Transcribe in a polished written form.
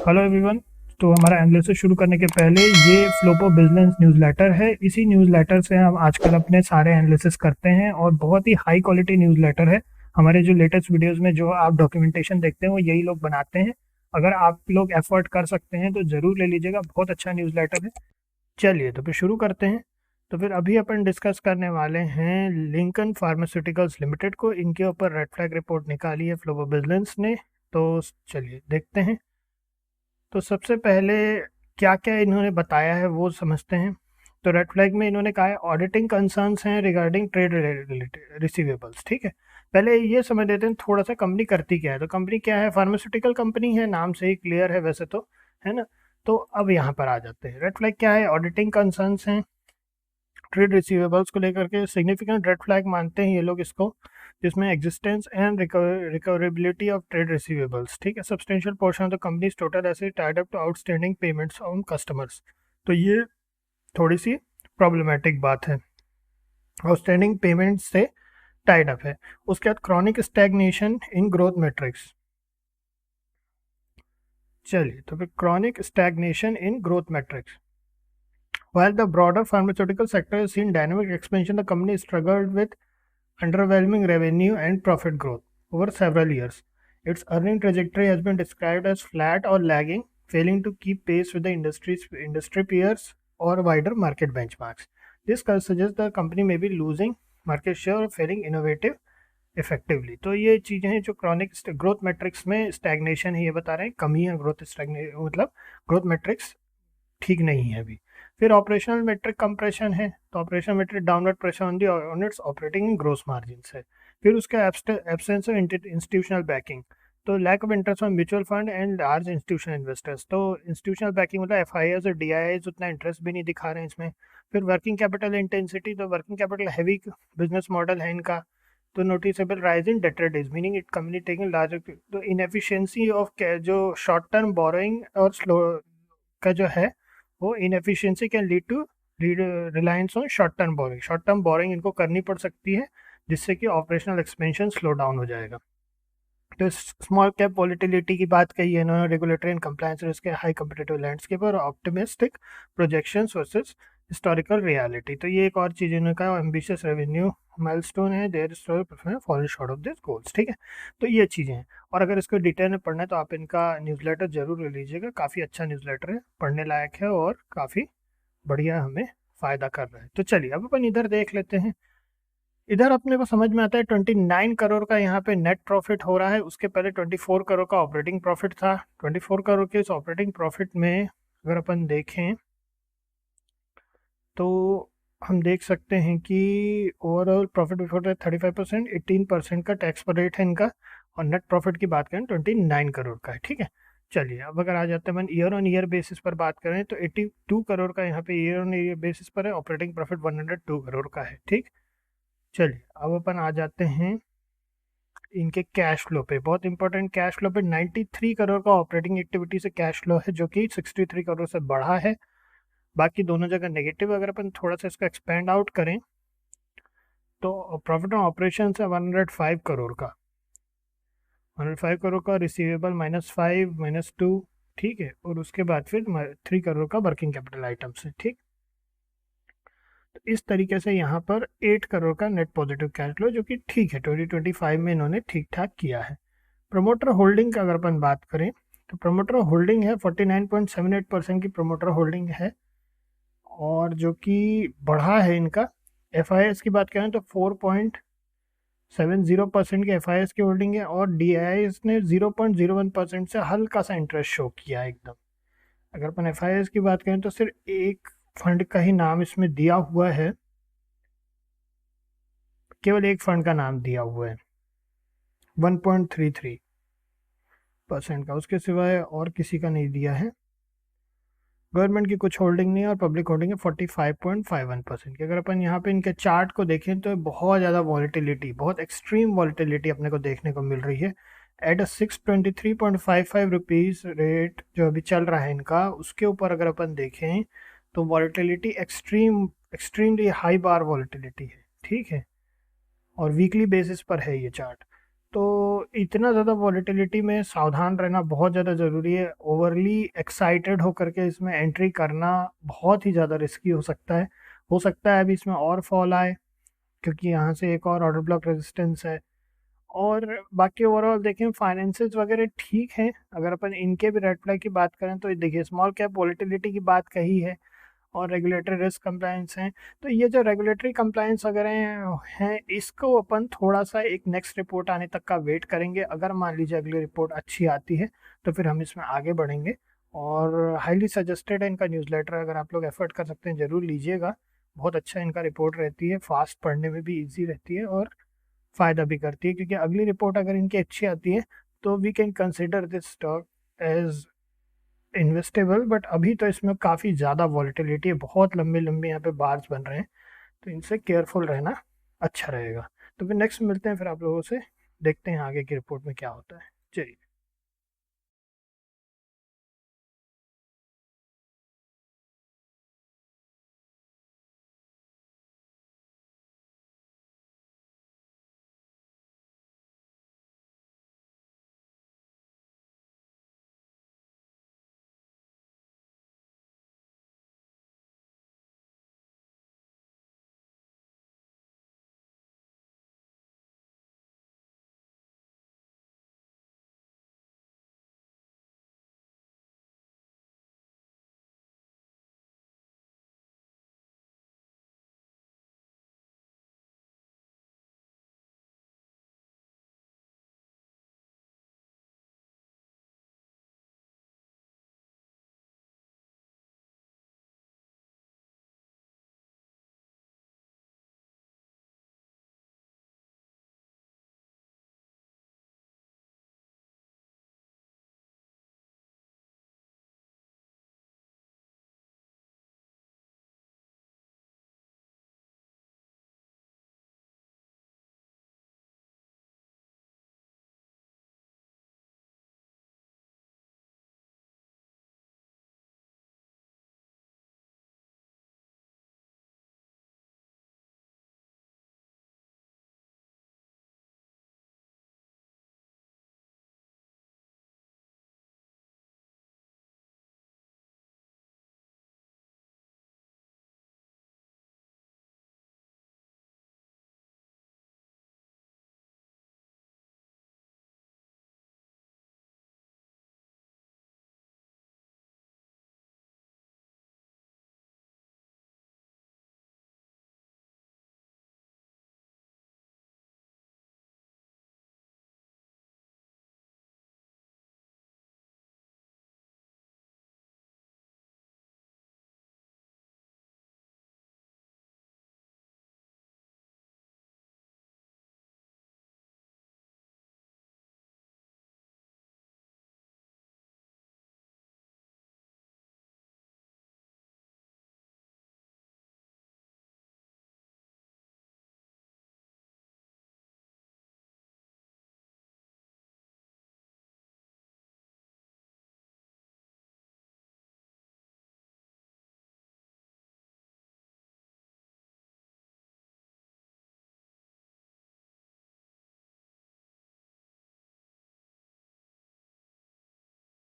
Hello everyone. तो हमारा analysis शुरू करने के पहले ये फ्लोपो बिजनेस न्यूज़लेटर है। इसी न्यूज़लेटर से हम आजकल अपने सारे एनालिसिस करते हैं और बहुत ही हाई क्वालिटी न्यूज़लेटर है। हमारे जो लेटेस्ट वीडियोस में जो आप डॉक्यूमेंटेशन देखते हैं वो यही लोग बनाते हैं। अगर आप लोग एफर्ट कर सकते हैं तो ज़रूर ले लीजिएगा, बहुत अच्छा न्यूज़लेटर है। चलिए तो फिर शुरू करते हैं। तो फिर अभी अपन डिस्कस करने वाले हैं लिंकन फार्मास्यूटिकल्स लिमिटेड को। इनके ऊपर रेड फ्लैग रिपोर्ट निकाली है फ्लोपो बिजनेस ने। तो चलिए देखते हैं। तो सबसे पहले क्या क्या इन्होंने बताया है वो समझते हैं। तो रेड फ्लैग में इन्होंने कहा है ऑडिटिंग कंसर्न्स हैं रिगार्डिंग ट्रेड रिसीवेबल्स। ठीक है, पहले ये समझ लेते हैं थोड़ा सा कंपनी करती क्या है। तो कंपनी क्या है, फार्मास्यूटिकल कंपनी है, नाम से ही क्लियर है वैसे तो, है ना। तो अब यहाँ पर आ जाते हैं, रेड फ्लैग क्या है, ऑडिटिंग कंसर्न्स हैं ट्रेड रिसीवेबल्स को लेकर के। सिग्निफिकेंट रेड फ्लैग मानते हैं ये लोग इसको, जिसमें existence and recoverability of trade receivables. ठीक है, substantial portion of the company's total asset tied up to outstanding payments on customers. तो ये थोड़ी सी प्रॉब्लमेटिक बात है, आउटस्टैंडिंग पेमेंट्स से टाइड अप है। उसके बाद chronic stagnation in growth metrics. चलिए तो फिर chronic stagnation in growth metrics. While the broader pharmaceutical sector has seen dynamic expansion, the company struggled with underwhelming revenue and profit growth over several years. Its earning trajectory has been described as flat or lagging, failing to keep pace with the industry peers or wider market benchmarks. This suggests the company may be losing market share or failing innovative effectively. तो ये चीज़ें हैं जो chronic growth matrix में stagnation है, ये बता रहे हैं कमी है ग्रोथ मतलब ग्रोथ मैट्रिक्स ठीक नहीं है अभी। फिर ऑपरेशनल मेट्रिक कंप्रेशन है, तो operational metric downward pressure on its operating in gross margin है। फिर उसका एब्सेंस ऑफ इंस्टीट्यूशनल बैकिंग, तो lack of interest on mutual fund and large institutional investors. तो इंस्टीट्यूशनल बैकिंग मतलब एफआईआईज और डीआईआईज उतना इंटरेस्ट भी नहीं दिखा रहे हैं इसमें। फिर वर्किंग कैपिटल इंटेंसिटी, तो working capital heavy business model है इनका। तो noticeable rise in debtor days, meaning it company taking large. तो इनएफिशिएंसी ऑफ जो शॉर्ट टर्म बोरोइंग और स्लो का जो है वो inefficiency can lead to reliance on short term borrowing. Short term borrowing इनको करनी पड़ सकती है, जिससे कि ऑपरेशनल एक्सपेंशन स्लो डाउन हो जाएगा। तो स्मॉल कैप वॉलिटिलिटी की बात कही है इन्होंने, regulatory and compliance risk, high competitive landscape और optimistic projections versus historical reality. तो ये एक और चीज़ इन्होंने कहा, एम्बिशियस रेवेन्यू माइलस्टोन है, there fall short of this goals. ठीक है, तो ये चीज़ें हैं। और अगर इसको डिटेल में पढ़ना है तो आप इनका न्यूज़लेटर जरूर ले लीजिएगा, काफ़ी अच्छा न्यूज़लेटर है, पढ़ने लायक है और काफ़ी बढ़िया हमें फ़ायदा कर रहा है। तो चलिए अब अपन इधर देख लेते हैं। इधर अपने को समझ में आता है 29 करोड़ का यहाँ पे नेट प्रॉफिट हो रहा है। उसके पहले 24 करोड़ का ऑपरेटिंग प्रॉफिट था। 24 करोड़ के इस ऑपरेटिंग प्रॉफिट में अगर अपन देखें तो हम देख सकते हैं कि ओवरऑल प्रॉफिट बिफोर टैक्स 35%, 18% का टैक्स पर रेट है इनका। और नेट प्रॉफिट की बात करें 29 करोड़ का है। ठीक है, चलिए अब अगर आ जाते हैं ईयर ऑन ईयर बेसिस पर बात करें तो 82 करोड़ का यहाँ पे ईयर ऑन ईयर बेसिस पर है। ऑपरेटिंग प्रॉफिट 102 करोड़ का है। ठीक, चलिए अब अपन आ जाते हैं इनके कैश फ्लो पे। बहुत इंपॉर्टेंट, कैश फ्लो पे 93 करोड़ का ऑपरेटिंग एक्टिविटी से कैश फ्लो है, जो कि 63 करोड़ से बढ़ा है। बाकी दोनों जगह नेगेटिव। अगर अपन थोड़ा सा इसको एक्सपेंड आउट करें तो प्रॉफिट ऑन ऑपरेशन है 105 करोड़ का। 105 करोड़ का रिसीवेबल -5 -2। ठीक है, और उसके बाद फिर 3 करोड़ का वर्किंग कैपिटल आइटम्स है। ठीक, तो इस तरीके से यहाँ पर 8 करोड़ का नेट पॉजिटिव कैश फ्लो, जो कि ठीक है, 2025 में इन्होंने ठीक ठाक किया है। प्रमोटर होल्डिंग का अगर अपन बात करें तो प्रमोटर होल्डिंग है 49.78% की प्रमोटर होल्डिंग है, और जो कि बढ़ा है इनका। एफ की बात करें तो 4.70% की एफ की होल्डिंग है, और डी ने 0.01% से हल्का सा इंटरेस्ट शो किया है एकदम। अगर अपन एफ की बात करें तो सिर्फ एक फंड का ही नाम इसमें दिया हुआ है, केवल एक फंड का नाम दिया हुआ है 1.33% का, उसके सिवाय और किसी का नहीं दिया है। गवर्नमेंट की कुछ होल्डिंग नहीं है, और पब्लिक होल्डिंग है 45.51% की। अगर अपन यहाँ पे इनके चार्ट को देखें तो बहुत ज़्यादा वॉलिटिलिटी, बहुत एक्सट्रीम वॉलिटिलिटी अपने को देखने को मिल रही है। एट 623.55 रुपीज़ रेट जो अभी चल रहा है इनका, उसके ऊपर अगर अपन देखें तो volatility extremely high bar volatility है। ठीक है, और वीकली बेसिस पर है ये चार्ट। तो इतना ज़्यादा वॉलेटिलिटी में सावधान रहना बहुत ज़्यादा ज़रूरी है। ओवरली एक्साइटेड होकर के इसमें एंट्री करना बहुत ही ज़्यादा रिस्की हो सकता है अभी इसमें और फॉल आए, क्योंकि यहाँ से एक और ऑर्डर ब्लॉक रेजिस्टेंस है। और बाकी ओवरऑल देखें फाइनेंसेस वगैरह ठीक हैं। अगर अपन इनके भी रेड फ्लैग की बात करें तो देखिए स्मॉल कैप वॉलेटिलिटी की बात कही है और रेगुलेटरी रिस्क कंप्लायंस हैं। तो ये जो रेगुलेटरी कंप्लायंस वगैरह हैं इसको अपन थोड़ा सा एक नेक्स्ट रिपोर्ट आने तक का वेट करेंगे। अगर मान लीजिए अगली रिपोर्ट अच्छी आती है तो फिर हम इसमें आगे बढ़ेंगे। और हाईली सजेस्टेड है इनका न्यूज़लेटर, अगर आप लोग एफर्ट कर सकते हैं ज़रूर लीजिएगा। बहुत अच्छा इनका रिपोर्ट रहती है, फास्ट पढ़ने में भी ईजी रहती है और फ़ायदा भी करती है, क्योंकि अगली रिपोर्ट अगर इनकी अच्छी आती है तो we can consider this stock as investable. But अभी तो इसमें काफ़ी ज़्यादा वॉलेटिलिटी है, बहुत लंबे लंबे यहाँ पे बार्स बन रहे हैं, तो इनसे केयरफुल रहना अच्छा रहेगा। तो फिर नेक्स्ट मिलते हैं फिर आप लोगों से, देखते हैं आगे की रिपोर्ट में क्या होता है। चलिए।